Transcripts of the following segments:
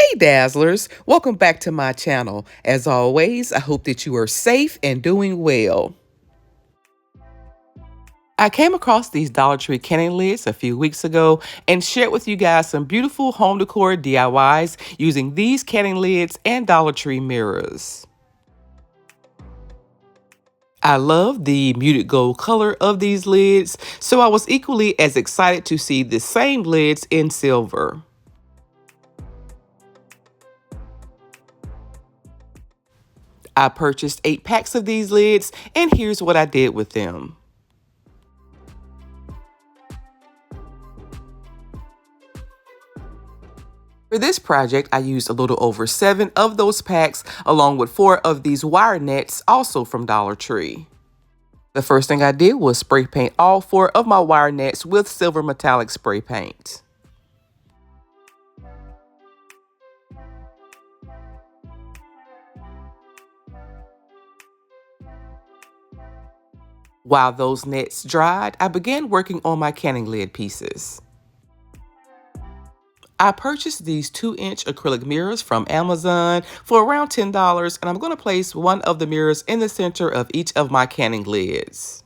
Hey Dazzlers, welcome back to my channel. As always, I hope that you are safe and doing well. I came across these Dollar Tree canning lids a few weeks ago and shared with you guys some beautiful home decor DIYs using these canning lids and Dollar Tree mirrors. I love the muted gold color of these lids, so I was equally as excited to see the same lids in silver. I purchased 8 packs of these lids, and here's what I did with them. For this project, I used a little over 7 of those packs, along with 4 of these wire nets, also from Dollar Tree. The first thing I did was spray paint all 4 of my wire nets with silver metallic spray paint. While those nets dried, I began working on my canning lid pieces. I purchased these 2-inch acrylic mirrors from Amazon for around $10, and I'm going to place one of the mirrors in the center of each of my canning lids.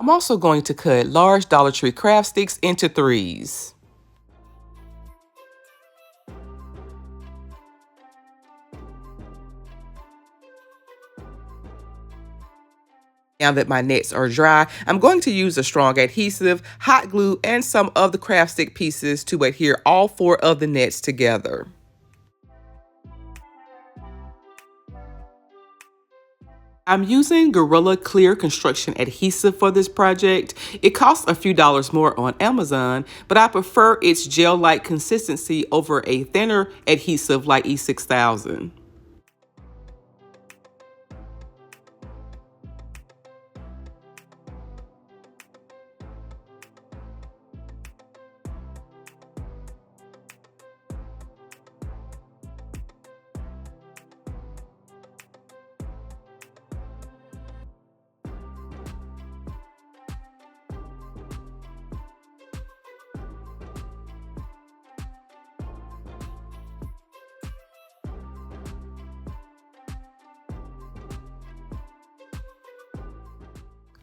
I'm also going to cut large Dollar Tree craft sticks into 3s. Now that my nets are dry, I'm going to use a strong adhesive, hot glue, and some of the craft stick pieces to adhere all 4 of the nets together. I'm using Gorilla Clear Construction Adhesive for this project. It costs a few dollars more on Amazon, but I prefer its gel-like consistency over a thinner adhesive like E6000.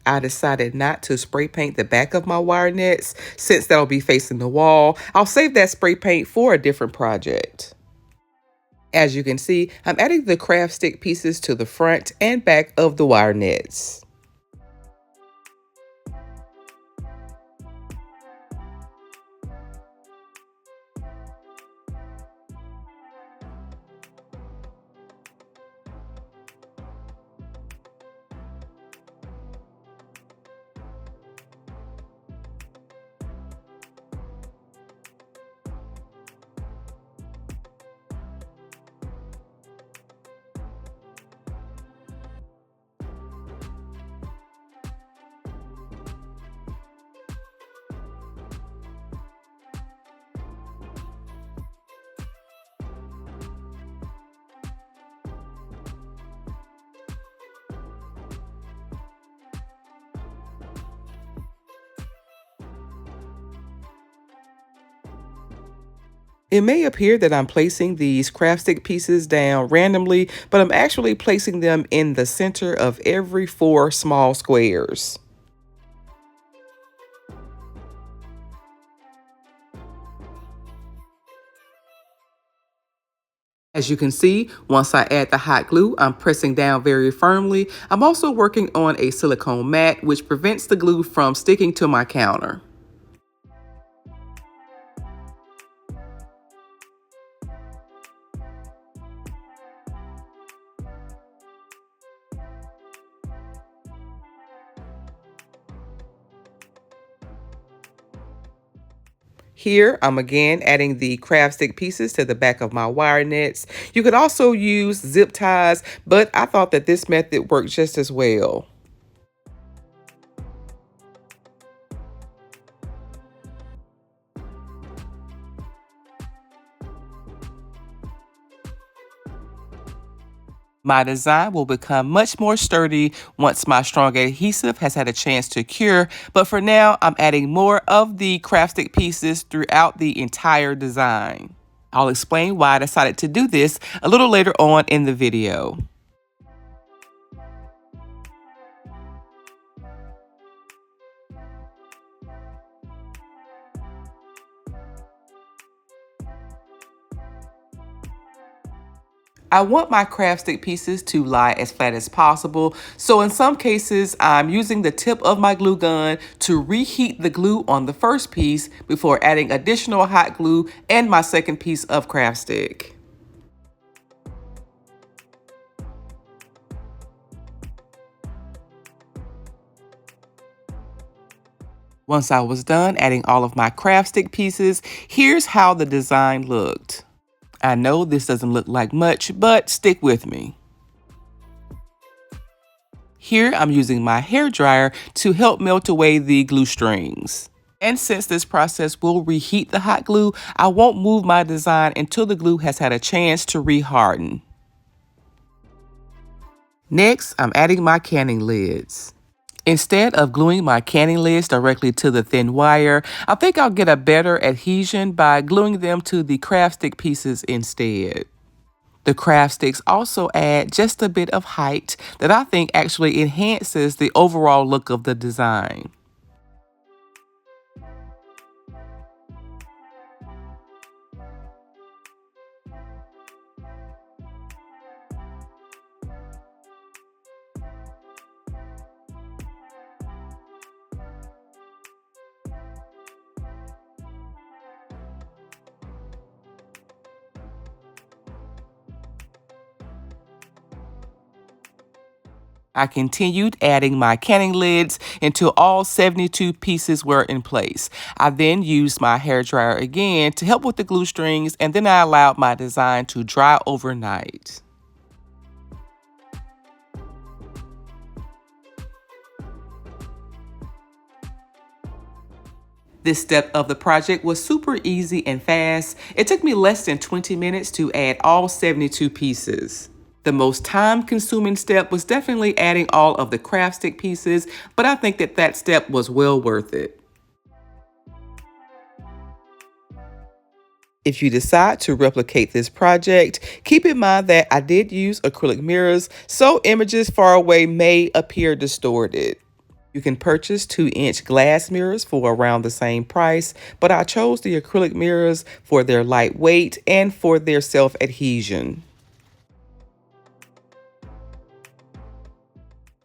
I decided not to spray paint the back of my wire nets since that'll be facing the wall. I'll save that spray paint for a different project. As you can see, I'm adding the craft stick pieces to the front and back of the wire nets. It may appear that I'm placing these craft stick pieces down randomly, but I'm actually placing them in the center of every 4 small squares. As you can see, once I add the hot glue, I'm pressing down very firmly. I'm also working on a silicone mat, which prevents the glue from sticking to my counter. Here, I'm again adding the craft stick pieces to the back of my wire nets. You could also use zip ties, but I thought that this method worked just as well. My design will become much more sturdy once my strong adhesive has had a chance to cure, but for now, I'm adding more of the craft stick pieces throughout the entire design. I'll explain why I decided to do this a little later on in the video. I want my craft stick pieces to lie as flat as possible, so in some cases, I'm using the tip of my glue gun to reheat the glue on the first piece before adding additional hot glue and my second piece of craft stick. Once I was done adding all of my craft stick pieces, here's how the design looked. I know this doesn't look like much, but stick with me. Here I'm using my hair dryer to help melt away the glue strings. And since this process will reheat the hot glue, I won't move my design until the glue has had a chance to reharden. Next, I'm adding my canning lids. Instead of gluing my canning lids directly to the thin wire, I think I'll get a better adhesion by gluing them to the craft stick pieces instead. The craft sticks also add just a bit of height that I think actually enhances the overall look of the design. I continued adding my canning lids until all 72 pieces were in place. I then used my hairdryer again to help with the glue strings, and then I allowed my design to dry overnight. This step of the project was super easy and fast. It took me less than 20 minutes to add all 72 pieces. The most time-consuming step was definitely adding all of the craft stick pieces, but I think that that step was well worth it. If you decide to replicate this project, keep in mind that I did use acrylic mirrors, so images far away may appear distorted. You can purchase 2-inch glass mirrors for around the same price, but I chose the acrylic mirrors for their lightweight and for their self-adhesion.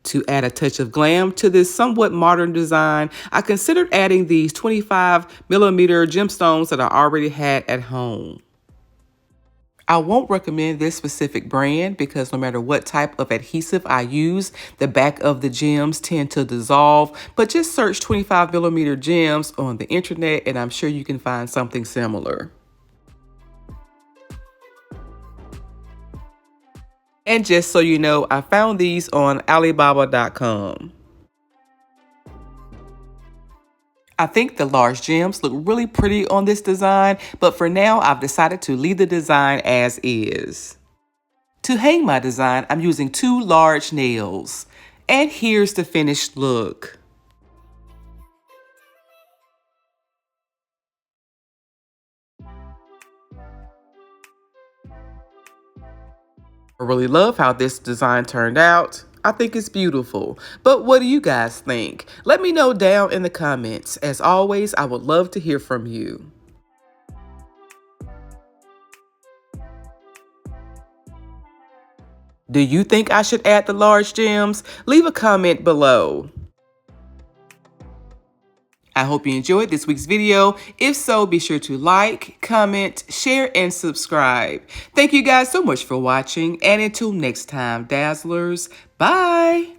To add a touch of glam to this somewhat modern design, I considered adding these 25mm gemstones that I already had at home. I won't recommend this specific brand because no matter what type of adhesive I use, the back of the gems tend to dissolve, but just search 25mm gems on the internet and I'm sure you can find something similar. And just so you know, I found these on Alibaba.com. I think the large gems look really pretty on this design, but for now I've decided to leave the design as is. To hang my design, I'm using 2 large nails. And here's the finished look. I really love how this design turned out. I think it's beautiful. But what do you guys think? Let me know down in the comments. As always, I would love to hear from you. Do you think I should add the large gems? Leave a comment below. I hope you enjoyed this week's video. If so, be sure to like, comment, share, and subscribe. Thank you guys so much for watching, and until next time, Dazzlers, bye!